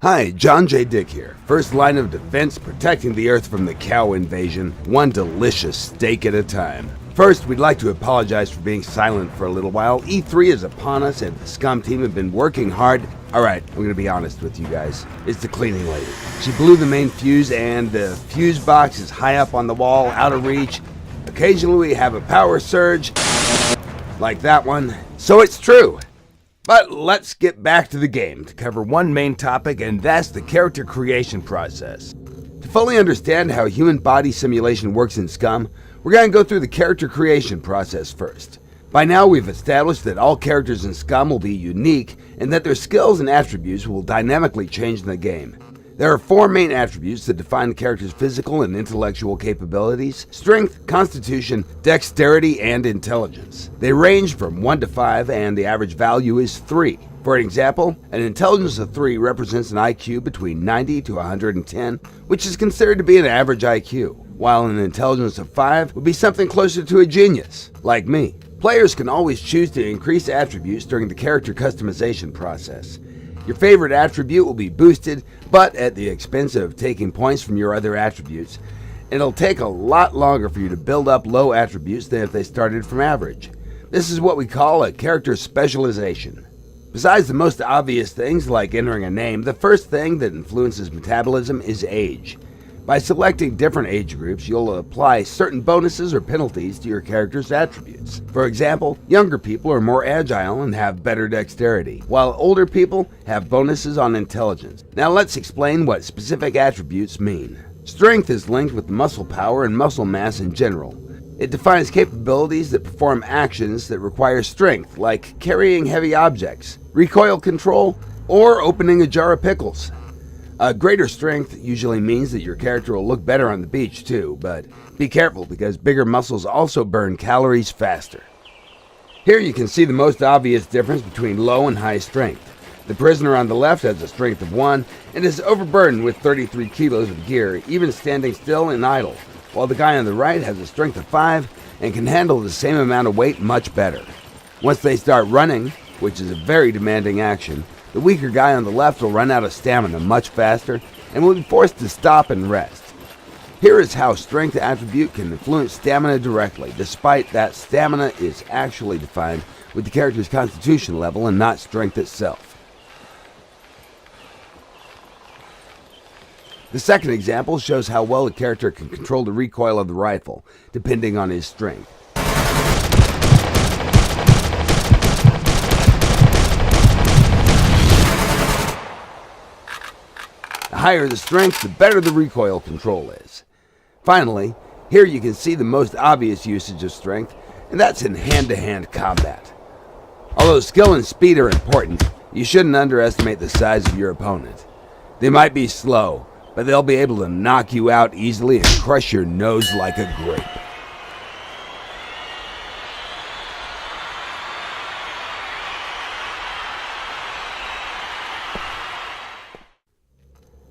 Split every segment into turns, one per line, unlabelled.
Hi, John J. Dick here. First line of defense, protecting the Earth from the cow invasion, one delicious steak at a time. First, we'd like to apologize for being silent for a little while. E3 is upon us and the SCUM team have been working hard. Alright, I'm gonna be honest with you guys. It's the cleaning lady. She blew the main fuse and the fuse box is high up on the wall, out of reach. Occasionally we have a power surge, like that one. So it's true. But let's get back to the game to cover one main topic, and that's the character creation process. To fully understand how human body simulation works in SCUM, we're going to go through the character creation process first. By now we've established that all characters in SCUM will be unique and that their skills and attributes will dynamically change in the game. There are four main attributes that define the character's physical and intellectual capabilities: strength, constitution, dexterity, and intelligence. They range from 1 to 5 and the average value is 3. For example, an intelligence of 3 represents an IQ between 90 to 110, which is considered to be an average IQ, while an intelligence of 5 would be something closer to a genius, like me. Players can always choose to increase attributes during the character customization process. Your favorite attribute will be boosted, but at the expense of taking points from your other attributes. It'll take a lot longer for you to build up low attributes than if they started from average. This is what we call a character specialization. Besides the most obvious things like entering a name, the first thing that influences metabolism is age. By selecting different age groups, you'll apply certain bonuses or penalties to your character's attributes. For example, younger people are more agile and have better dexterity, while older people have bonuses on intelligence. Now let's explain what specific attributes mean. Strength is linked with muscle power and muscle mass in general. It defines capabilities that perform actions that require strength, like carrying heavy objects, recoil control, or opening a jar of pickles. Greater strength usually means that your character will look better on the beach too, but be careful because bigger muscles also burn calories faster. Here you can see the most obvious difference between low and high strength. The prisoner on the left has a strength of 1 and is overburdened with 33 kilos of gear, even standing still and idle, while the guy on the right has a strength of 5 and can handle the same amount of weight much better. Once they start running, which is a very demanding action, the weaker guy on the left will run out of stamina much faster and will be forced to stop and rest. Here is how strength attribute can influence stamina directly, despite that stamina is actually defined with the character's constitution level and not strength itself. The second example shows how well a character can control the recoil of the rifle, depending on his strength. The higher the strength, the better the recoil control is. Finally, here you can see the most obvious usage of strength, and that's in hand-to-hand combat. Although skill and speed are important, you shouldn't underestimate the size of your opponent. They might be slow, but they'll be able to knock you out easily and crush your nose like a grape.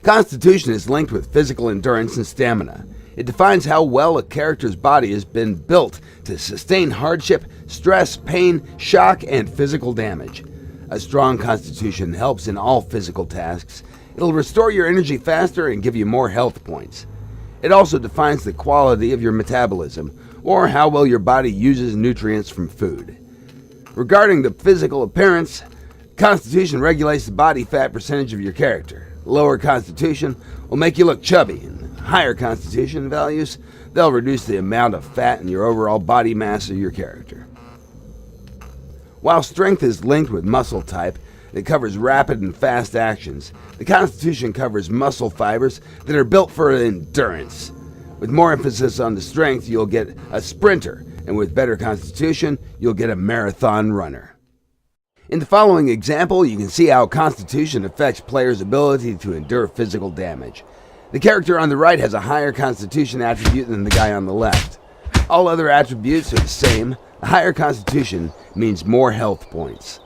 Constitution is linked with physical endurance and stamina. It defines how well a character's body has been built to sustain hardship, stress, pain, shock, and physical damage. A strong constitution helps in all physical tasks. It'll restore your energy faster and give you more health points. It also defines the quality of your metabolism, or how well your body uses nutrients from food. Regarding the physical appearance, constitution regulates the body fat percentage of your character. Lower constitution will make you look chubby, and higher constitution values, they'll reduce the amount of fat in your overall body mass of your character. While strength is linked with muscle type that covers rapid and fast actions, the constitution covers muscle fibers that are built for endurance. With more emphasis on the strength, you'll get a sprinter, and with better constitution, you'll get a marathon runner. In the following example, you can see how constitution affects players' ability to endure physical damage. The character on the right has a higher constitution attribute than the guy on the left. All other attributes are the same. A higher constitution means more health points.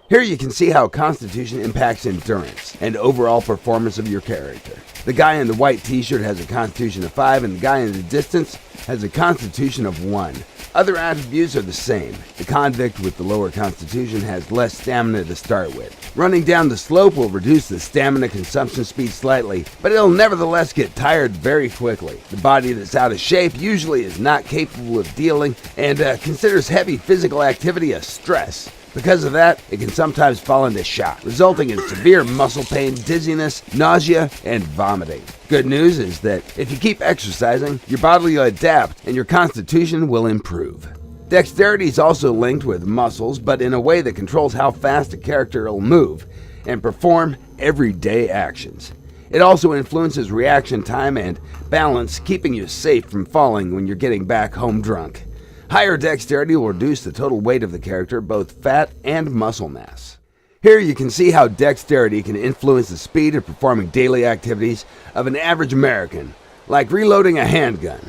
Here you can see how constitution impacts endurance and overall performance of your character. The guy in the white t-shirt has a constitution of 5 and the guy in the distance has a constitution of 1. Other attributes are the same. The convict with the lower constitution has less stamina to start with. Running down the slope will reduce the stamina consumption speed slightly, but it'll nevertheless get tired very quickly. The body that's out of shape usually is not capable of dealing and considers heavy physical activity a stress. Because of that, it can sometimes fall into shock, resulting in severe muscle pain, dizziness, nausea, and vomiting. Good news is that if you keep exercising, your body will adapt and your constitution will improve. Dexterity is also linked with muscles, but in a way that controls how fast a character will move and perform everyday actions. It also influences reaction time and balance, keeping you safe from falling when you're getting back home drunk. Higher dexterity will reduce the total weight of the character, both fat and muscle mass. Here you can see how dexterity can influence the speed of performing daily activities of an average American, like reloading a handgun.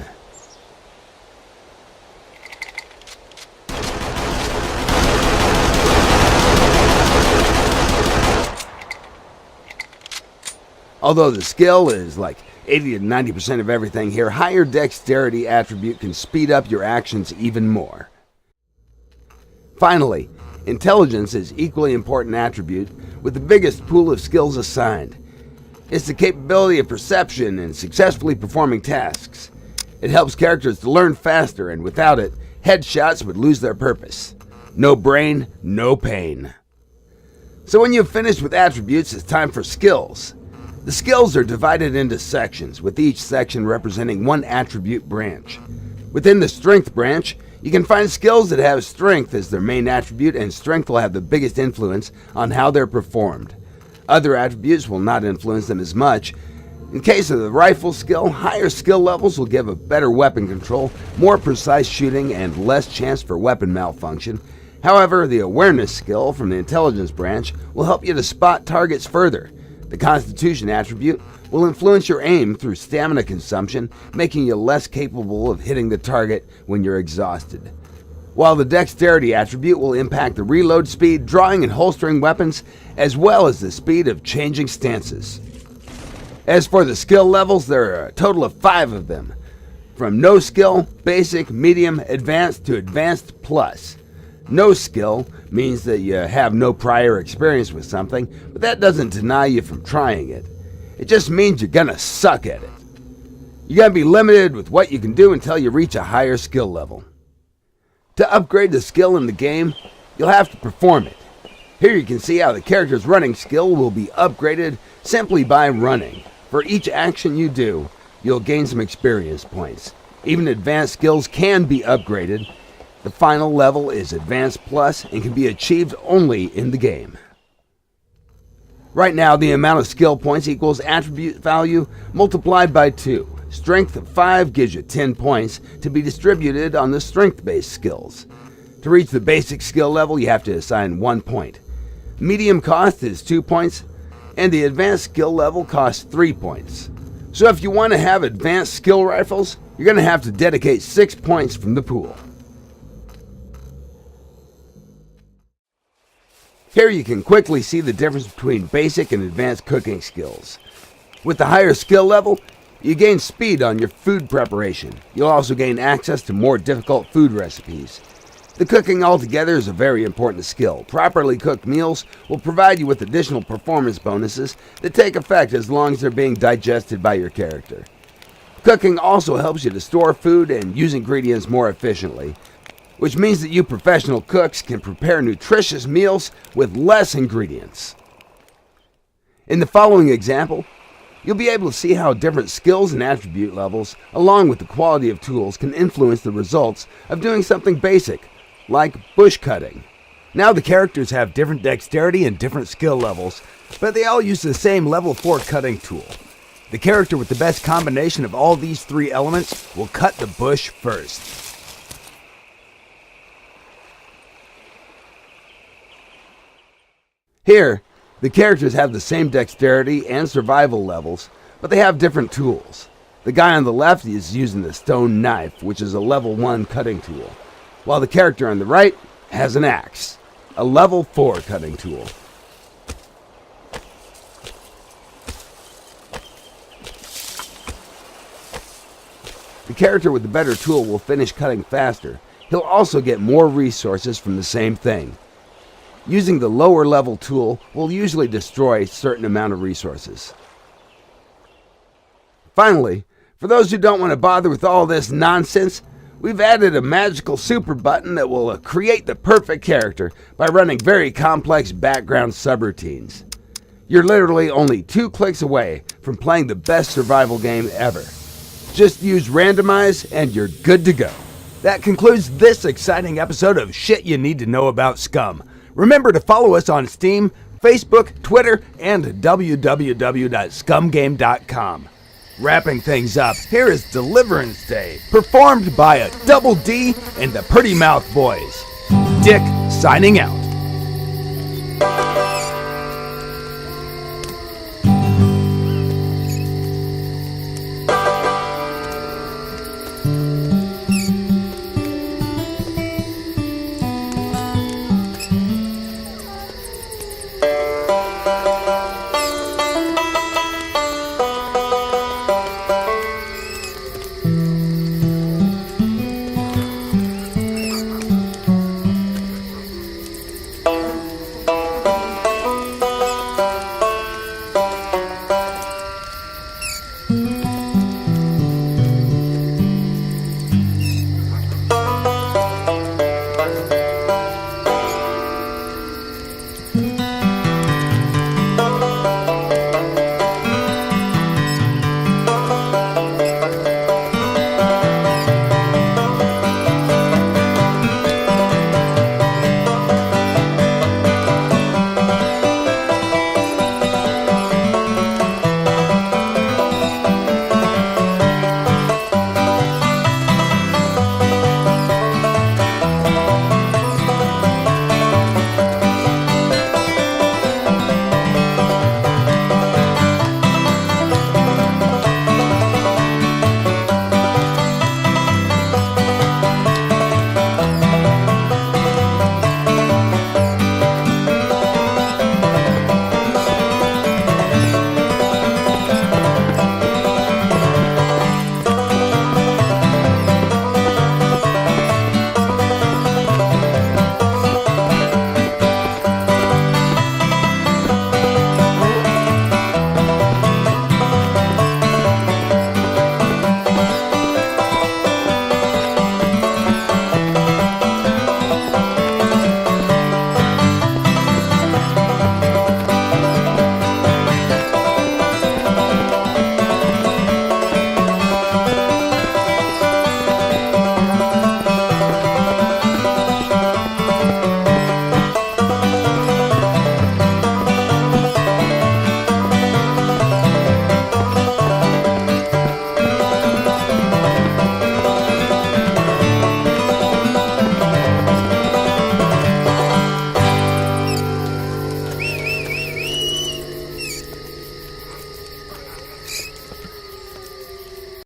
Although the skill is like 80 to 90% of everything here, higher dexterity attribute can speed up your actions even more. Finally, intelligence is equally important attribute with the biggest pool of skills assigned. It's the capability of perception and successfully performing tasks. It helps characters to learn faster, and without it, headshots would lose their purpose. No brain, no pain. So when you've finished with attributes, it's time for skills. The skills are divided into sections, with each section representing one attribute branch. Within the strength branch, you can find skills that have strength as their main attribute, and strength will have the biggest influence on how they're performed. Other attributes will not influence them as much. In case of the rifle skill, higher skill levels will give a better weapon control, more precise shooting, and less chance for weapon malfunction. However, the awareness skill from the intelligence branch will help you to spot targets further. The Constitution attribute will influence your aim through stamina consumption, making you less capable of hitting the target when you're exhausted. While the Dexterity attribute will impact the reload speed, drawing and holstering weapons, as well as the speed of changing stances. As for the skill levels, there are a total of 5 of them, from no skill, basic, medium, advanced to advanced plus. No skill means that you have no prior experience with something, but that doesn't deny you from trying it. It just means you're gonna suck at it. You're gonna be limited with what you can do until you reach a higher skill level. To upgrade the skill in the game, you'll have to perform it. Here you can see how the character's running skill will be upgraded simply by running. For each action you do, you'll gain some experience points. Even advanced skills can be upgraded. The final level is Advanced Plus and can be achieved only in the game. Right now, the amount of skill points equals attribute value multiplied by 2. Strength of 5 gives you 10 points to be distributed on the strength-based skills. To reach the basic skill level, you have to assign 1 point. Medium cost is 2 points, and the advanced skill level costs 3 points. So if you want to have advanced skill rifles, you're going to have to dedicate 6 points from the pool. Here you can quickly see the difference between basic and advanced cooking skills. With the higher skill level, you gain speed on your food preparation. You'll also gain access to more difficult food recipes. The cooking altogether is a very important skill. Properly cooked meals will provide you with additional performance bonuses that take effect as long as they're being digested by your character. Cooking also helps you to store food and use ingredients more efficiently, which means that you professional cooks can prepare nutritious meals with less ingredients. In the following example, you'll be able to see how different skills and attribute levels, along with the quality of tools, can influence the results of doing something basic, like bush cutting. Now the characters have different dexterity and different skill levels, but they all use the same level 4 cutting tool. The character with the best combination of all these 3 elements will cut the bush first. Here, the characters have the same dexterity and survival levels, but they have different tools. The guy on the left is using the stone knife, which is a level 1 cutting tool, while the character on the right has an axe, a level 4 cutting tool. The character with the better tool will finish cutting faster, he'll also get more resources from the same thing. Using the lower level tool will usually destroy a certain amount of resources. Finally, for those who don't want to bother with all this nonsense, we've added a magical super button that will create the perfect character by running very complex background subroutines. You're literally only 2 clicks away from playing the best survival game ever. Just use randomize and you're good to go. That concludes this exciting episode of Shit You Need to Know About SCUM. Remember to follow us on Steam, Facebook, Twitter, and www.scumgame.com. Wrapping things up, here is Deliverance Day, performed by a Double D and the Pretty Mouth Boys. Dick signing out.